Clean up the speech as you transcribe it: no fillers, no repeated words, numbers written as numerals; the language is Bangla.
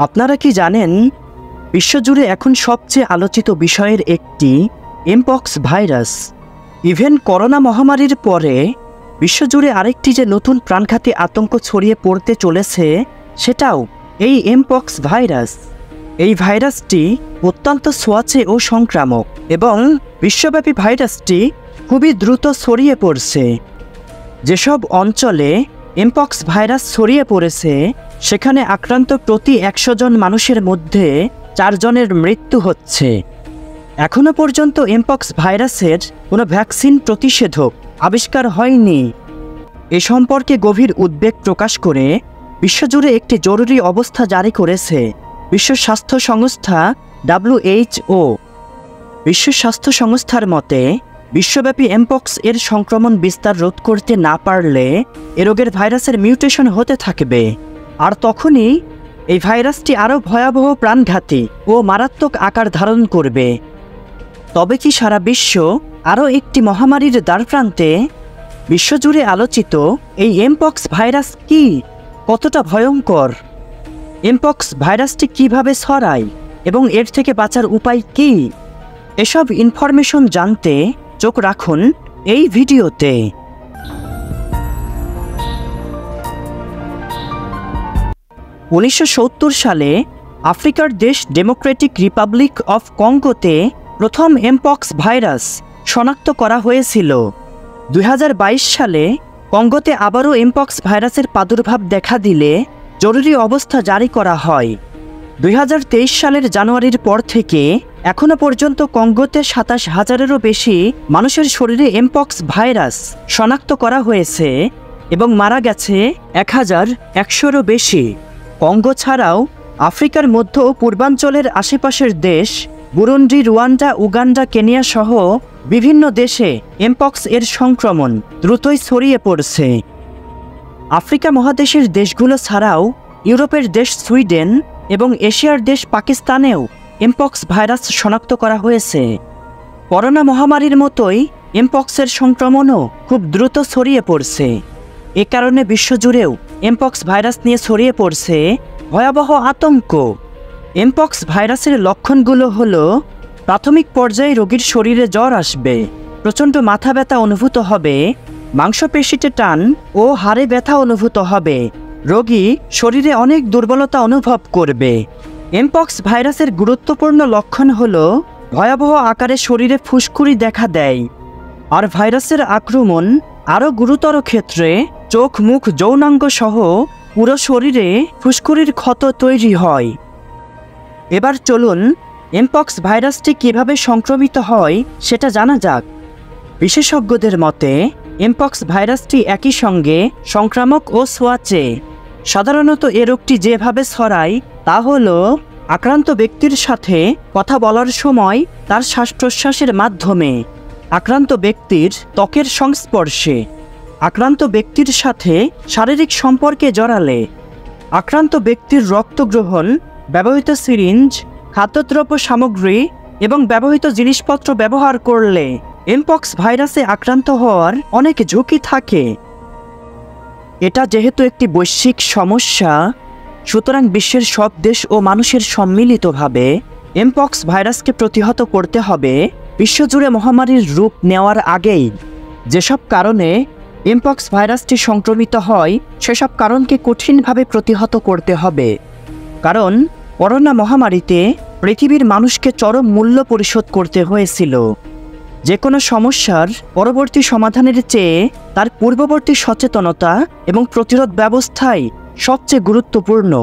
আপনারা কি জানেন বিশ্বজুড়ে এখন সবচেয়ে আলোচিত বিষয়ের একটি এমপক্স ভাইরাস। ইভেন করোনা মহামারীর পরে বিশ্বজুড়ে আরেকটি যে নতুন প্রাণঘাতী আতঙ্ক ছড়িয়ে পড়তে চলেছে সেটাও এই এমপক্স ভাইরাস। এই ভাইরাসটি অত্যন্ত ছোঁয়াচে ও সংক্রামক এবং বিশ্বব্যাপী ভাইরাসটি খুবই দ্রুত ছড়িয়ে পড়ছে। যেসব অঞ্চলে এমপক্স ভাইরাস ছড়িয়ে পড়েছে সেখানে আক্রান্ত প্রতি ১০০ জন মানুষের মধ্যে ৪ জনের মৃত্যু হচ্ছে। এখনও পর্যন্ত এমপক্স ভাইরাসের কোনো ভ্যাকসিন প্রতিষেধক আবিষ্কার হয়নি। এ সম্পর্কে গভীর উদ্বেগ প্রকাশ করে বিশ্বজুড়ে একটি জরুরি অবস্থা জারি করেছে বিশ্ব স্বাস্থ্য সংস্থা WHO। বিশ্ব স্বাস্থ্য সংস্থার মতে বিশ্বব্যাপী এমপক্স এর সংক্রমণ বিস্তার রোধ করতে না পারলে এ রোগের ভাইরাসের মিউটেশন হতে থাকবে, আর তখনই এই ভাইরাসটি আরও ভয়াবহ, প্রাণঘাতী ও মারাত্মক আকার ধারণ করবে। তবে কি সারা বিশ্ব আরও একটি মহামারীর দ্বারপ্রান্তে? বিশ্বজুড়ে আলোচিত এই এমপক্স ভাইরাস কি, কতটা ভয়ঙ্কর, এমপক্স ভাইরাসটি কিভাবে ছড়ায় এবং এর থেকে বাঁচার উপায় কি, এসব ইনফরমেশন জানতে চোখ রাখুন এই ভিডিওতে। ১৯৭০ সালে আফ্রিকার দেশ ডেমোক্রেটিক রিপাবলিক অফ কঙ্গোতে প্রথম এমপক্স ভাইরাস শনাক্ত করা হয়েছিল। ২০২২ সালে কঙ্গোতে আবারও এমপক্স ভাইরাসের প্রাদুর্ভাব দেখা দিলে জরুরি অবস্থা জারি করা হয়। ২০২৩ সালের জানুয়ারির পর থেকে এখনও পর্যন্ত কঙ্গোতে ২৭,০০০-এরও বেশি মানুষের শরীরে এমপক্স ভাইরাস শনাক্ত করা হয়েছে এবং মারা গেছে ১,১০০-এরও বেশি। কঙ্গো ছাড়াও আফ্রিকার মধ্য ও পূর্বাঞ্চলের আশেপাশের দেশ বুরুন্ডি, রুয়ান্ডা, উগান্ডা, কেনিয়া সহ বিভিন্ন দেশে এমপক্স এর সংক্রমণ দ্রুতই ছড়িয়ে পড়ছে। আফ্রিকা মহাদেশের দেশগুলো ছাড়াও ইউরোপের দেশ সুইডেন এবং এশিয়ার দেশ পাকিস্তানেও এমপক্স ভাইরাস শনাক্ত করা হয়েছে। করোনা মহামারীর মতোই এমপক্সের সংক্রমণও খুব দ্রুত ছড়িয়ে পড়ছে। এ কারণে বিশ্বজুড়েও এমপক্স ভাইরাস নিয়ে ছড়িয়ে পড়ছে ভয়াবহ আতঙ্ক। এমপক্স ভাইরাসের লক্ষণগুলো হলো, প্রাথমিক পর্যায়ে রোগীর শরীরে জ্বর আসবে, প্রচণ্ড মাথা ব্যথা অনুভূত হবে, মাংসপেশিতে টান ও হাড়ে ব্যথা অনুভূত হবে, রোগী শরীরে অনেক দুর্বলতা অনুভব করবে। এমপক্স ভাইরাসের গুরুত্বপূর্ণ লক্ষণ হলো ভয়াবহ আকারে শরীরে ফুসকুড়ি দেখা দেয়, আর ভাইরাসের আক্রমণ আরও গুরুতর ক্ষেত্রে চোখ, মুখ, যৌনাঙ্গ সহ পুরো শরীরে ফুসকুড়ির ক্ষত তৈরি হয়। এবার চলুন এমপক্স ভাইরাসটি কিভাবে সংক্রমিত হয় সেটা জানা যাক। বিশেষজ্ঞদের মতে এমপক্স ভাইরাসটি একই সঙ্গে সংক্রামক ও ছোঁয়াচে। সাধারণত এ রোগটি যেভাবে ছড়ায় তা হলো আক্রান্ত ব্যক্তির সাথে কথা বলার সময় তার শ্বাস প্রশ্বাসের মাধ্যমে, আক্রান্ত ব্যক্তির ত্বকের সংস্পর্শে, আক্রান্ত ব্যক্তির সাথে শারীরিক সম্পর্কে জড়ালে, আক্রান্ত ব্যক্তির রক্ত গ্রহণ, ব্যবহৃত সিরিঞ্জ, খাদ্যদ্রব্য সামগ্রী এবং ব্যবহৃত জিনিসপত্র ব্যবহার করলে এমপক্স ভাইরাসে আক্রান্ত হওয়ার অনেক ঝুঁকি থাকে। এটা যেহেতু একটি বৈশ্বিক সমস্যা, সুতরাং বিশ্বের সব দেশ ও মানুষের সম্মিলিতভাবে এমপক্স ভাইরাসকে প্রতিহত করতে হবে বিশ্বজুড়ে মহামারীর রূপ নেওয়ার আগেই। যেসব কারণে এমপক্স ভাইরাসটি সংক্রমিত হয় সেসব কারণকে কঠিনভাবে প্রতিহত করতে হবে, কারণ করোনা মহামারীতে পৃথিবীর মানুষকে চরম মূল্য পরিশোধ করতে হয়েছিল। যে কোনো সমস্যার পরবর্তী সমাধানের চেয়ে তার পূর্ববর্তী সচেতনতা এবং প্রতিরোধ ব্যবস্থাই সবচেয়ে গুরুত্বপূর্ণ।